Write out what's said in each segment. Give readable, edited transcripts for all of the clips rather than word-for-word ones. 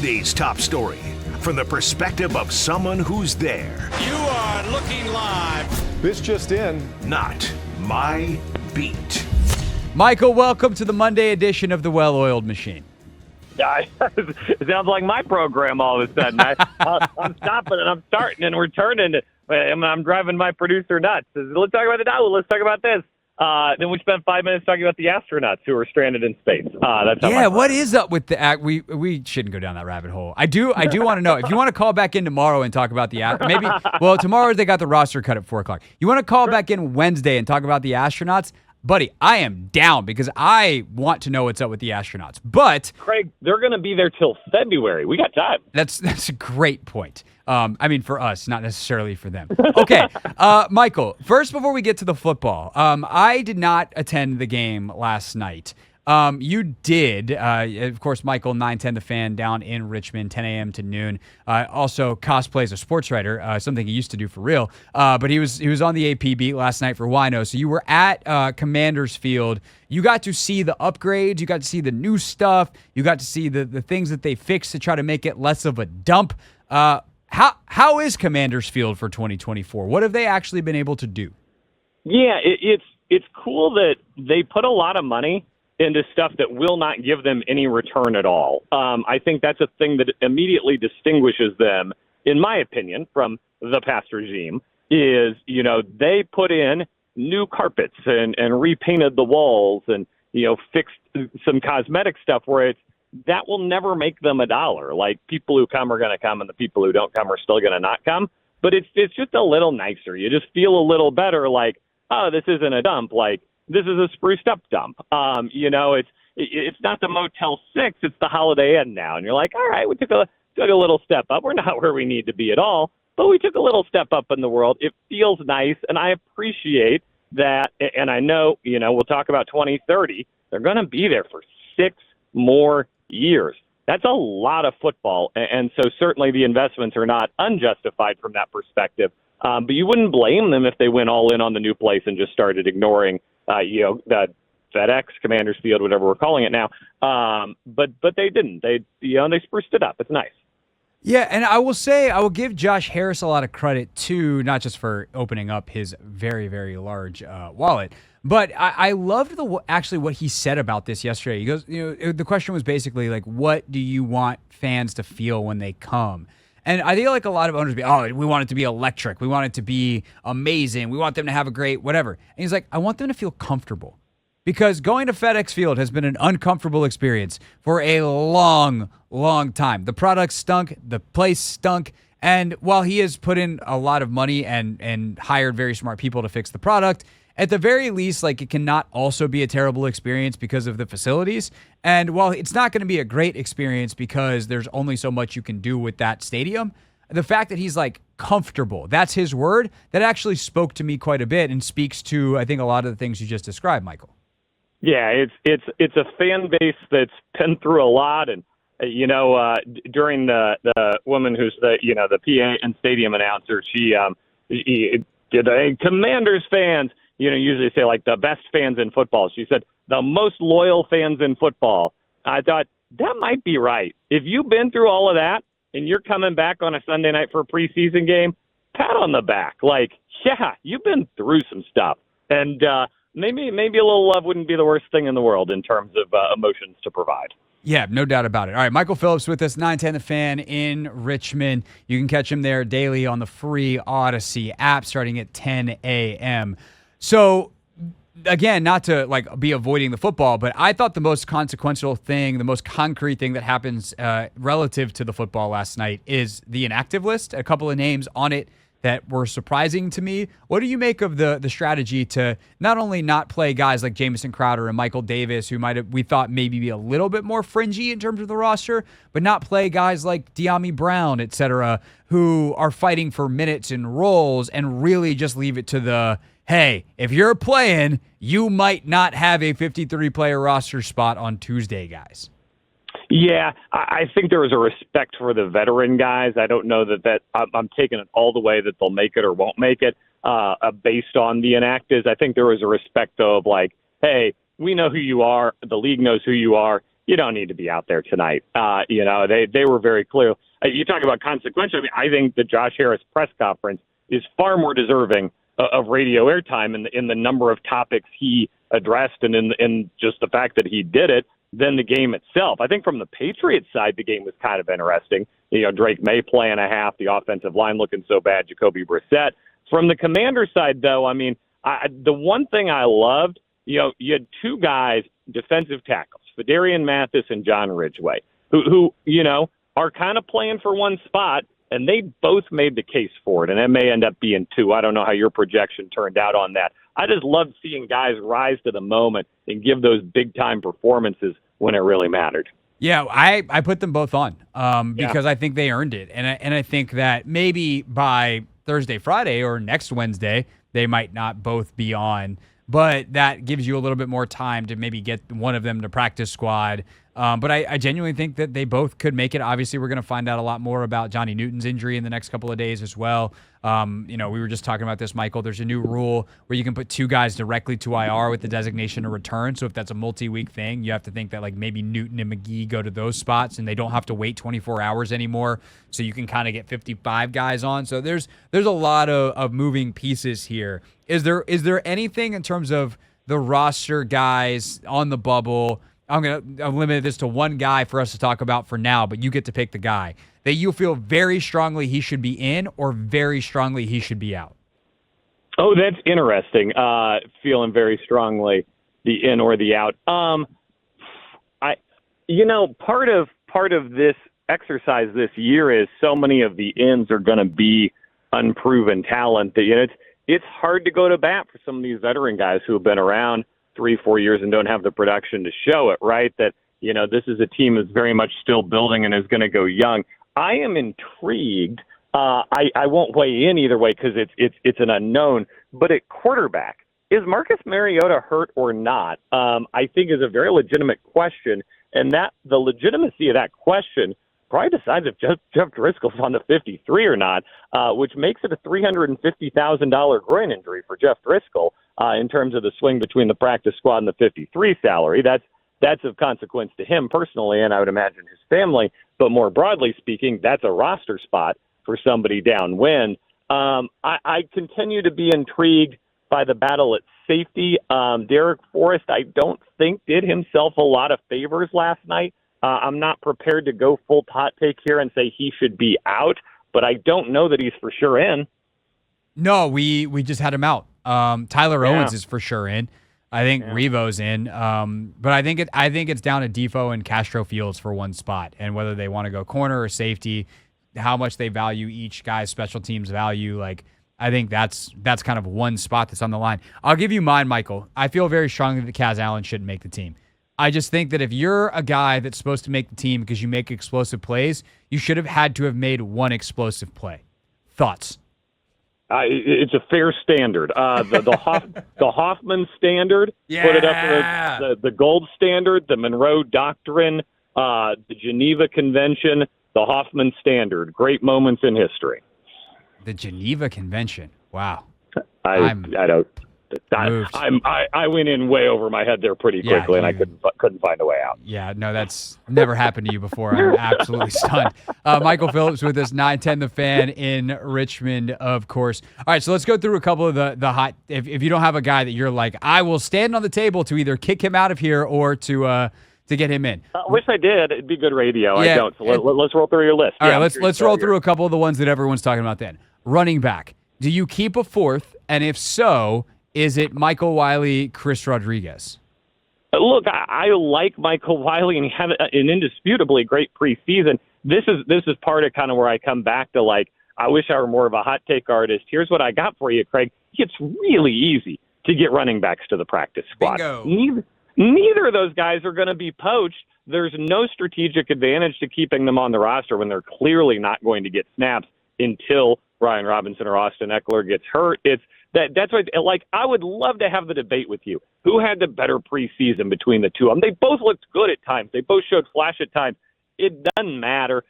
today's top story from the perspective of someone who's there. You are looking live. This just in. Not my beat. Michael, welcome to the Monday edition of the Well-Oiled Machine. It sounds like my program all of a sudden. I'm stopping and I'm starting and we're turning. I'm driving my producer nuts. Let's talk about the Dow. Let's talk about this. Then we spent 5 minutes talking about the astronauts who are stranded in space. What is up with the act? We shouldn't go down that rabbit hole. I do want to know if you want to call back in tomorrow and talk about tomorrow they got the roster cut at 4:00. You want to call back in Wednesday and talk about the astronauts? Buddy, I am down because I want to know what's up with the astronauts. But Craig, they're going to be there till February. We got time. That's a great point. For us, not necessarily for them. Okay, Michael, first before we get to the football, I did not attend the game last night. You did. Of course, Michael, 910 The Fan down in Richmond, 10 a.m. to noon. Also cosplays a sports writer, something he used to do for real. But he was on the AP beat last night for Wino. So you were at Commanders Field. You got to see the upgrades. You got to see the new stuff. You got to see the things that they fixed to try to make it less of a dump. How is Commanders Field for 2024? What have they actually been able to do? Yeah, it's cool that they put a lot of money into stuff that will not give them any return at all. I think that's a thing that immediately distinguishes them, in my opinion, from the past regime, is, they put in new carpets and repainted the walls and, fixed some cosmetic stuff where that will never make them a dollar. Like, people who come are going to come and the people who don't come are still going to not come. But it's just a little nicer. You just feel a little better like, oh, this isn't a dump. Like, this is a spruced up dump. It's not the Motel 6, it's the Holiday Inn now. And you're like, all right, we took a little step up. We're not where we need to be at all, but we took a little step up in the world. It feels nice, and I appreciate that. And I know, we'll talk about 2030. They're going to be there for 6 more years. That's a lot of football. And so certainly the investments are not unjustified from that perspective. But you wouldn't blame them if they went all in on the new place and just started ignoring the FedEx, Commanders Field, whatever we're calling it now. But they didn't. They spruced it up. It's nice. Yeah, and I will give Josh Harris a lot of credit too, not just for opening up his very, very large wallet, but I loved what he said about this yesterday. He goes, the question was basically like, what do you want fans to feel when they come? And I feel like a lot of owners we want it to be electric. We want it to be amazing. We want them to have a great whatever. And he's like, I want them to feel comfortable. Because going to FedEx Field has been an uncomfortable experience for a long, long time. The product stunk. The place stunk. And while he has put in a lot of money and hired very smart people to fix the product, at the very least, like, it cannot also be a terrible experience because of the facilities. And while it's not going to be a great experience because there's only so much you can do with that stadium, the fact that he's like comfortable, that's his word, that actually spoke to me quite a bit and speaks to, I think, a lot of the things you just described, Michael. Yeah, it's a fan base that's been through a lot, and during the woman who's the PA and stadium announcer, she did a Commanders fans. Usually say like the best fans in football. She said the most loyal fans in football. I thought that might be right. If you've been through all of that and you're coming back on a Sunday night for a preseason game, pat on the back. Like, yeah, you've been through some stuff, and maybe a little love wouldn't be the worst thing in the world in terms of emotions to provide. Yeah, no doubt about it. All right, Michael Phillips with us, 910 The Fan in Richmond. You can catch him there daily on the free Odyssey app starting at 10 a.m. So, again, not to be avoiding the football, but I thought the most consequential thing, the most concrete thing that happens relative to the football last night is the inactive list. A couple of names on it that were surprising to me. What do you make of the strategy to not only not play guys like Jamison Crowder and Michael Davis, who we thought maybe be a little bit more fringy in terms of the roster, but not play guys like De'Ami Brown, et cetera, who are fighting for minutes and roles, and really just leave it to the, hey, if you're playing, you might not have a 53-player roster spot on Tuesday, guys? Yeah, I think there was a respect for the veteran guys. I don't know that I'm taking it all the way that they'll make it or won't make it based on the inactives. I think there was a respect of like, hey, we know who you are. The league knows who you are. you don't need to be out there tonight. They were very clear. You talk about consequential. I mean, I think the Josh Harris press conference is far more deserving of radio airtime in the number of topics he addressed and in just the fact that he did it than the game itself. I think from the Patriots side, the game was kind of interesting. Drake May playing a half, the offensive line looking so bad, Jacoby Brissett. From the Commander side, though, I mean, the one thing I loved, you had two guys, defensive tackles, Fedarian Mathis and John Ridgeway, who are kind of playing for one spot, and they both made the case for it, and it may end up being two. I don't know how your projection turned out on that. I just loved seeing guys rise to the moment and give those big-time performances when it really mattered. Yeah, I put them both on because I think they earned it. And I think that maybe by Thursday, Friday, or next Wednesday, they might not both be on. But that gives you a little bit more time to maybe get one of them to practice squad. But I genuinely think that they both could make it. Obviously, we're going to find out a lot more about Johnny Newton's injury in the next couple of days as well. We were just talking about this, Michael. There's a new rule where you can put two guys directly to IR with the designation to return. So if that's a multi-week thing, you have to think that like maybe Newton and McGee go to those spots and they don't have to wait 24 hours anymore. So you can kind of get 55 guys on. So there's a lot of moving pieces here. Is there anything in terms of the roster guys on the bubble? I'm going to limit this to one guy for us to talk about for now, but you get to pick the guy that you feel very strongly he should be in or very strongly he should be out. Oh, that's interesting. Feeling very strongly the in or the out. Part of this exercise this year is so many of the ins are going to be unproven talent that it's hard to go to bat for some of these veteran guys who have been around 3-4 years and don't have the production to show it, right? That, this is a team that's very much still building and is going to go young. I am intrigued. I won't weigh in either way because it's an unknown, but at quarterback, is Marcus Mariota hurt or not? I think is a very legitimate question, and that the legitimacy of that question probably decides if Jeff Driscoll's on the 53 or not, which makes it a $350,000 groin injury for Jeff Driscoll in terms of the swing between the practice squad and the 53 salary. That's of consequence to him personally, and I would imagine his family. But more broadly speaking, that's a roster spot for somebody downwind. I continue to be intrigued by the battle at safety. Derek Forrest, I don't think, did himself a lot of favors last night. I'm not prepared to go full hot take here and say he should be out, but I don't know that he's for sure in. No, we just had him out. Tyler Owens is for sure in. I think Revo's in. But I think it's down to Defoe and Castro Fields for one spot, and whether they want to go corner or safety, how much they value each guy's special teams value. Like, I think that's kind of one spot that's on the line. I'll give you mine, Michael. I feel very strongly that Kaz Allen shouldn't make the team. I just think that if you're a guy that's supposed to make the team because you make explosive plays, you should have had to have made one explosive play. Thoughts? It's a fair standard. The Hoffman standard, put it up for the gold standard, the Monroe Doctrine, the Geneva Convention, the Hoffman standard. Great moments in history. The Geneva Convention. Wow. I went in way over my head there pretty quickly, and I couldn't find a way out. Yeah, no, that's never happened to you before. I'm absolutely stunned. Michael Phillips with us, 910 The Fan in Richmond, of course. All right, so let's go through a couple of the hot. If you don't have a guy that you're like, I will stand on the table to either kick him out of here or to get him in. I wish I did. It'd be good radio. Yeah, I don't. So let's roll through your list. All right, let's roll through a couple of the ones that everyone's talking about then. Running back. Do you keep a fourth? And if so, is it Michael Wiley, Chris Rodriguez? Look, I like Michael Wiley, and he had an indisputably great preseason. This is part of kind of where I come back to, like, I wish I were more of a hot take artist. Here's what I got for you, Craig. It's really easy to get running backs to the practice squad. Bingo. Neither of those guys are going to be poached. There's no strategic advantage to keeping them on the roster when they're clearly not going to get snaps until Brian Robinson or Austin Eckler gets hurt. That's why, like, I would love to have the debate with you. Who had the better preseason between the two of them? They both looked good at times. They both showed flash at times. It doesn't matter.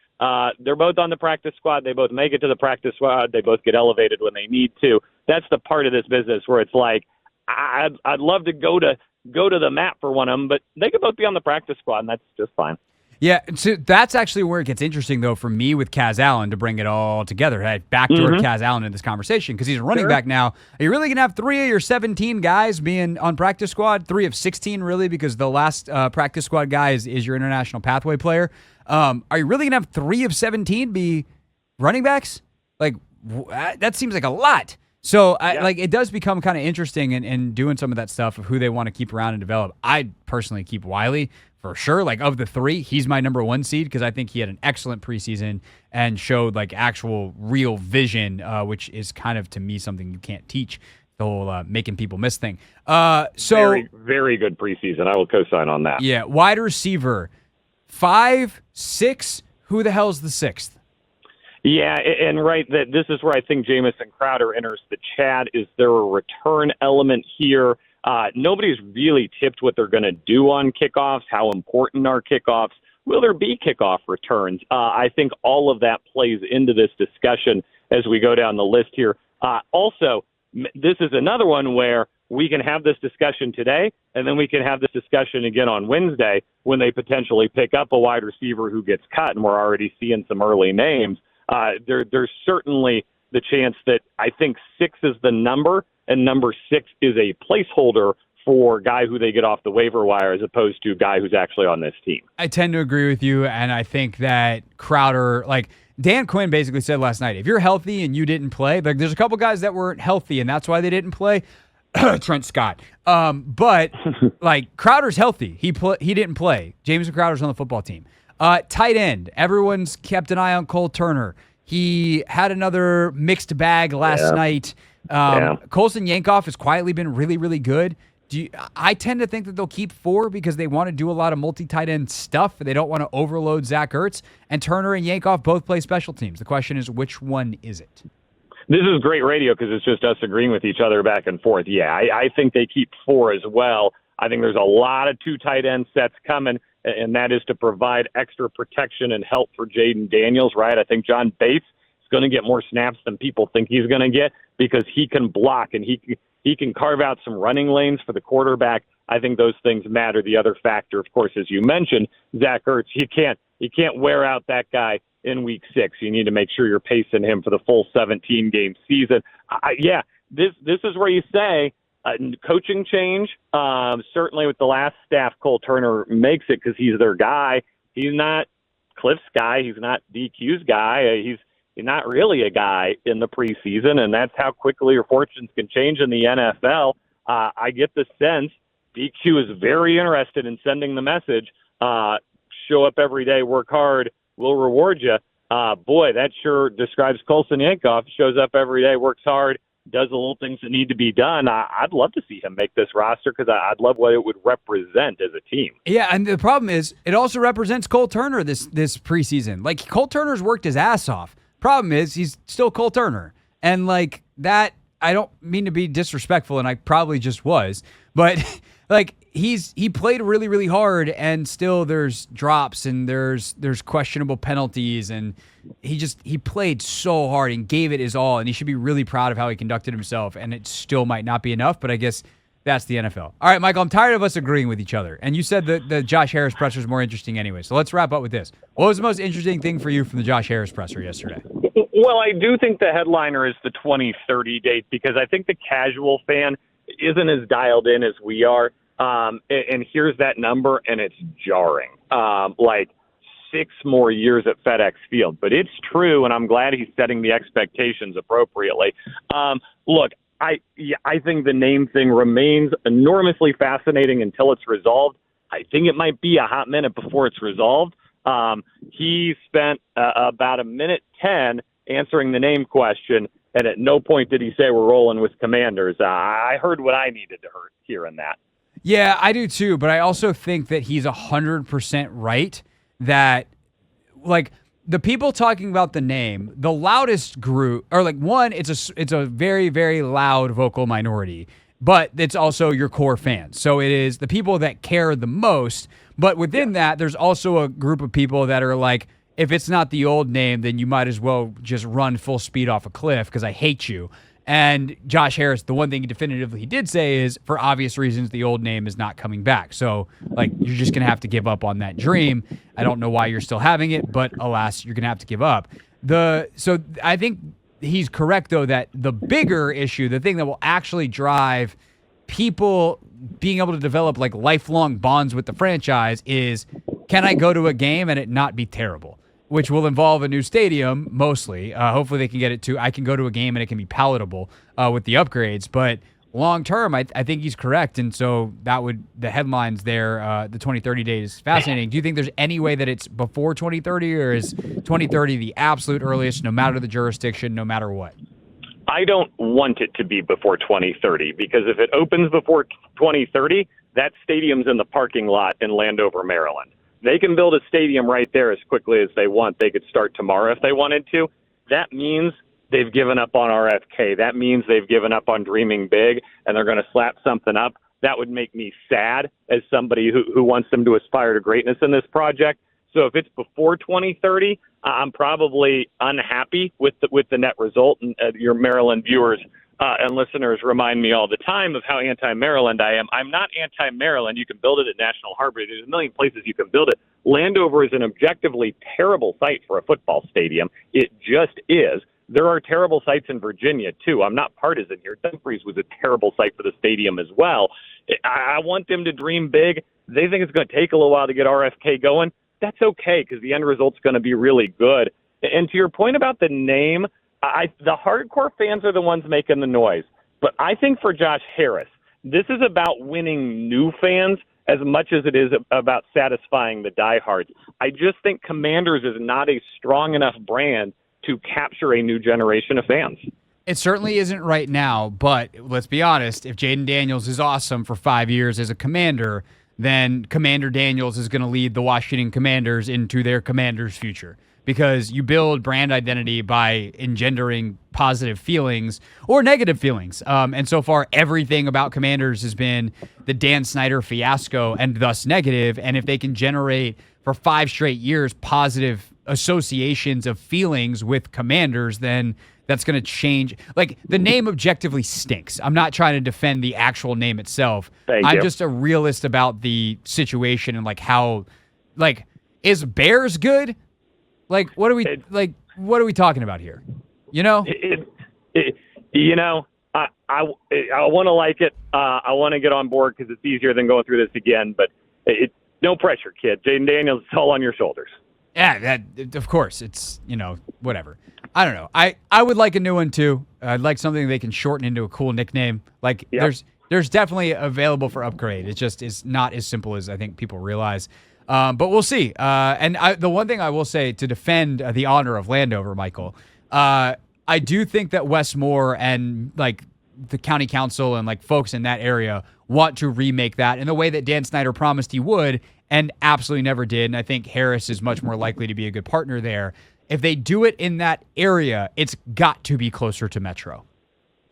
They're both on the practice squad. They both make it to the practice squad. They both get elevated when they need to. That's the part of this business where it's like, I'd love to go to go to the mat for one of them, but they could both be on the practice squad, and that's just fine. Yeah, so that's actually where it gets interesting, though, for me with Kaz Allen to bring it all together. I backdoored Kaz Allen in this conversation because he's a running back now. Are you really going to have 3 of your 17 guys being on practice squad? 3 of 16, really, because the last practice squad guy is your international pathway player. Are you really going to have 3 of 17 be running backs? Like, that seems like a lot. So, it does become kind of interesting in doing some of that stuff of who they want to keep around and develop. I'd personally keep Wiley for sure. Like, of the 3, he's my number 1 seed because I think he had an excellent preseason and showed, like, actual real vision, which is kind of, to me, something you can't teach, the whole making people miss thing. Very, very good preseason. I will co-sign on that. Yeah, wide receiver, 5, 6, who the hell's the 6th? Yeah, and this is where I think Jamison Crowder enters the chat. Is there a return element here? Nobody's really tipped what they're going to do on kickoffs. How important are kickoffs? Will there be kickoff returns? I think all of that plays into this discussion as we go down the list here. Also, this is another one where we can have this discussion today, and then we can have this discussion again on Wednesday when they potentially pick up a wide receiver who gets cut, and we're already seeing some early names. There's certainly the chance that I think 6 is the number, and number 6 is a placeholder for a guy who they get off the waiver wire as opposed to a guy who's actually on this team. I tend to agree with you, and I think that Crowder, like Dan Quinn basically said last night, if you're healthy and you didn't play, like there's a couple guys that weren't healthy, and that's why they didn't play. Trent Scott. But like Crowder's healthy. He didn't play. Jameson Crowder's on the football team. Tight end. Everyone's kept an eye on Cole Turner. He had another mixed bag last night. Colson Yankoff has quietly been really, really good. I tend to think that they'll keep 4 because they want to do a lot of multi-tight end stuff. They don't want to overload Zach Ertz. And Turner and Yankoff both play special teams. The question is, which one is it? This is great radio because it's just us agreeing with each other back and forth. Yeah, I think they keep 4 as well. I think there's a lot of 2 tight end sets coming, and that is to provide extra protection and help for Jaden Daniels, right? I think John Bates is going to get more snaps than people think he's going to get because he can block and he can carve out some running lanes for the quarterback. I think those things matter. The other factor, of course, as you mentioned, Zach Ertz, you can't wear out that guy in week 6. You need to make sure you're pacing him for the full 17-game season. This is where you say coaching change. Certainly with the last staff, Cole Turner makes it because he's their guy. He's not Cliff's guy. He's not DQ's guy. He's not really a guy in the preseason, and that's how quickly your fortunes can change in the NFL. I get the sense DQ is very interested in sending the message, show up every day, work hard, we'll reward you. Boy, that sure describes Colson Yankoff. Shows up every day, works hard, does the little things that need to be done. I'd love to see him make this roster because I'd love what it would represent as a team. Yeah, and the problem is it also represents Cole Turner this preseason. Like, Cole Turner's worked his ass off. Problem is he's still Cole Turner. And, like, that, I don't mean to be disrespectful, and I probably just was, but, like, he played really, really hard, and still there's drops and there's questionable penalties, and he played so hard and gave it his all, and he should be really proud of how he conducted himself, and it still might not be enough, but I guess that's the NFL. All right, Michael, I'm tired of us agreeing with each other, and you said that the Josh Harris presser is more interesting anyway, so let's wrap up with this. What was the most interesting thing for you from the Josh Harris presser yesterday? Well, I do think the headliner is the 2030 date because I think the casual fan isn't as dialed in as we are. And here's that number, and it's jarring. Like 6 more years at FedEx Field. But it's true, and I'm glad he's setting the expectations appropriately. Look, I think the name thing remains enormously fascinating until it's resolved. I think it might be a hot minute before it's resolved. He spent about 1:10 answering the name question, and at no point did he say we're rolling with Commanders. I heard what I needed to hear in that. Yeah, I do too, but I also think that he's 100% right that, like, the people talking about the name, the loudest group, or like one, it's a very, very loud vocal minority, but it's also your core fans. So it is the people that care the most, but within that, there's also a group of people that are like, if it's not the old name, then you might as well just run full speed off a cliff because I hate you. And Josh Harris, the one thing he definitively did say is, for obvious reasons, the old name is not coming back. So, like, you're just going to have to give up on that dream. I don't know why you're still having it, but alas, you're going to have to give up. So I think he's correct, though, that the bigger issue, the thing that will actually drive people being able to develop like lifelong bonds with the franchise is, can I go to a game and it not be terrible? Which will involve a new stadium, mostly. Hopefully they can get it to, I can go to a game and it can be palatable with the upgrades. But long term, I think he's correct. And so the headlines there, the 2030 date is fascinating. Do you think there's any way that it's before 2030, or is 2030 the absolute earliest, no matter the jurisdiction, no matter what? I don't want it to be before 2030, because if it opens before 2030, that stadium's in the parking lot in Landover, Maryland. They can build a stadium right there as quickly as they want. They could start tomorrow if they wanted to. That means they've given up on RFK. That means they've given up on dreaming big, and they're going to slap something up. That would make me sad as somebody who wants them to aspire to greatness in this project. So if it's before 2030, I'm probably unhappy with the net result. And your Maryland viewers and listeners remind me all the time of how anti-Maryland I am. I'm not anti-Maryland. You can build it at National Harbor. There's a million places you can build it. Landover is an objectively terrible site for a football stadium. It just is. There are terrible sites in Virginia, too. I'm not partisan here. Dumfries was a terrible site for the stadium as well. I want them to dream big. They think it's going to take a little while to get RFK going. That's okay, because the end result's going to be really good. And to your point about the name, the hardcore fans are the ones making the noise. But I think for Josh Harris, this is about winning new fans as much as it is about satisfying the diehards. I just think Commanders is not a strong enough brand to capture a new generation of fans. It certainly isn't right now, but let's be honest, if Jaden Daniels is awesome for 5 years as a Commander, then Commander Daniels is going to lead the Washington Commanders into their Commanders' future. Because you build brand identity by engendering positive feelings or negative feelings. And so far, everything about Commanders has been the Dan Snyder fiasco and thus negative. And if they can generate for 5 straight years positive associations of feelings with Commanders, then that's going to change. Like, the name objectively stinks. I'm not trying to defend the actual name itself. I'm just a realist about the situation and like how, like, is Bears good? Like, what are we talking about here? You know? I want to like it. I want to get on board because it's easier than going through this again. But no pressure, kid. Jaden Daniels, it's all on your shoulders. Yeah, of course. It's, whatever. I don't know. I would like a new one, too. I'd like something they can shorten into a cool nickname. Like, yep. There's definitely available for upgrade. It just is not as simple as I think people realize. But we'll see. And the one thing I will say to defend the honor of Landover, Michael, I do think that Wes Moore and like the county council and like folks in that area want to remake that in the way that Dan Snyder promised he would and absolutely never did. And I think Harris is much more likely to be a good partner there. If they do it in that area, it's got to be closer to Metro.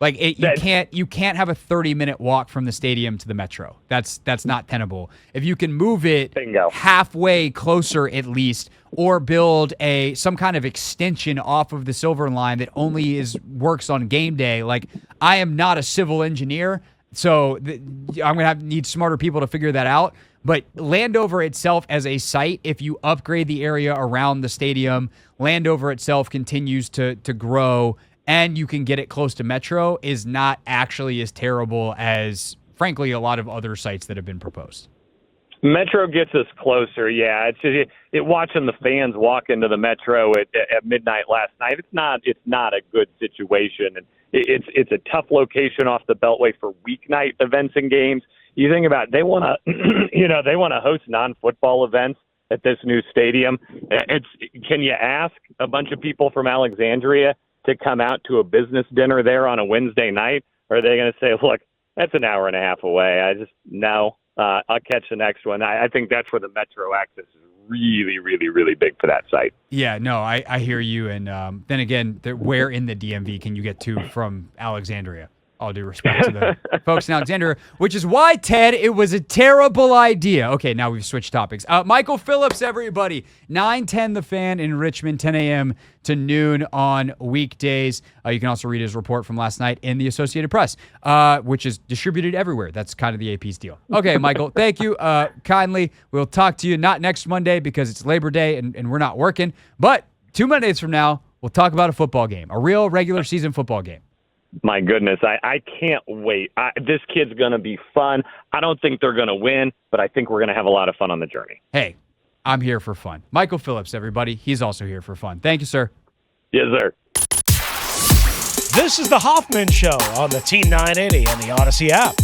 Like you can't have a 30-minute walk from the stadium to the Metro. That's not tenable. If you can move it halfway closer at least, or build some kind of extension off of the Silver Line that only works on game day. Like, I am not a civil engineer, so I'm gonna need smarter people to figure that out. But Landover itself as a site, if you upgrade the area around the stadium, Landover itself continues to grow, and you can get it close to Metro, is not actually as terrible as, frankly, a lot of other sites that have been proposed. Metro gets us closer, yeah. It's just, watching the fans walk into the Metro at midnight last night. It's not a good situation, and it's a tough location off the Beltway for weeknight events and games. You think about it, they want to host non-football events at this new stadium. Can you ask a bunch of people from Alexandria to come out to a business dinner there on a Wednesday night? Or are they going to say, look, that's an hour and a half away? No. I'll catch the next one. I think that's where the Metro access is really, really, really big for that site. Yeah, no, I hear you. And then again, where in the DMV can you get to from Alexandria? All due respect to the folks in Alexandria, which is why, Ted, it was a terrible idea. Okay, now we've switched topics. Michael Phillips, everybody. 9:10 The Fan in Richmond, 10 a.m. to noon on weekdays. You can also read his report from last night in the Associated Press, which is distributed everywhere. That's kind of the AP's deal. Okay, Michael, thank you kindly. We'll talk to you not next Monday because it's Labor Day and we're not working, but 2 Mondays from now, we'll talk about a football game, a real regular season football game. My goodness, I can't wait. This kid's going to be fun. I don't think they're going to win, but I think we're going to have a lot of fun on the journey. Hey, I'm here for fun. Michael Phillips, everybody. He's also here for fun. Thank you, sir. Yes, sir. This is the Hoffman Show on the Team 980 and the Odyssey app.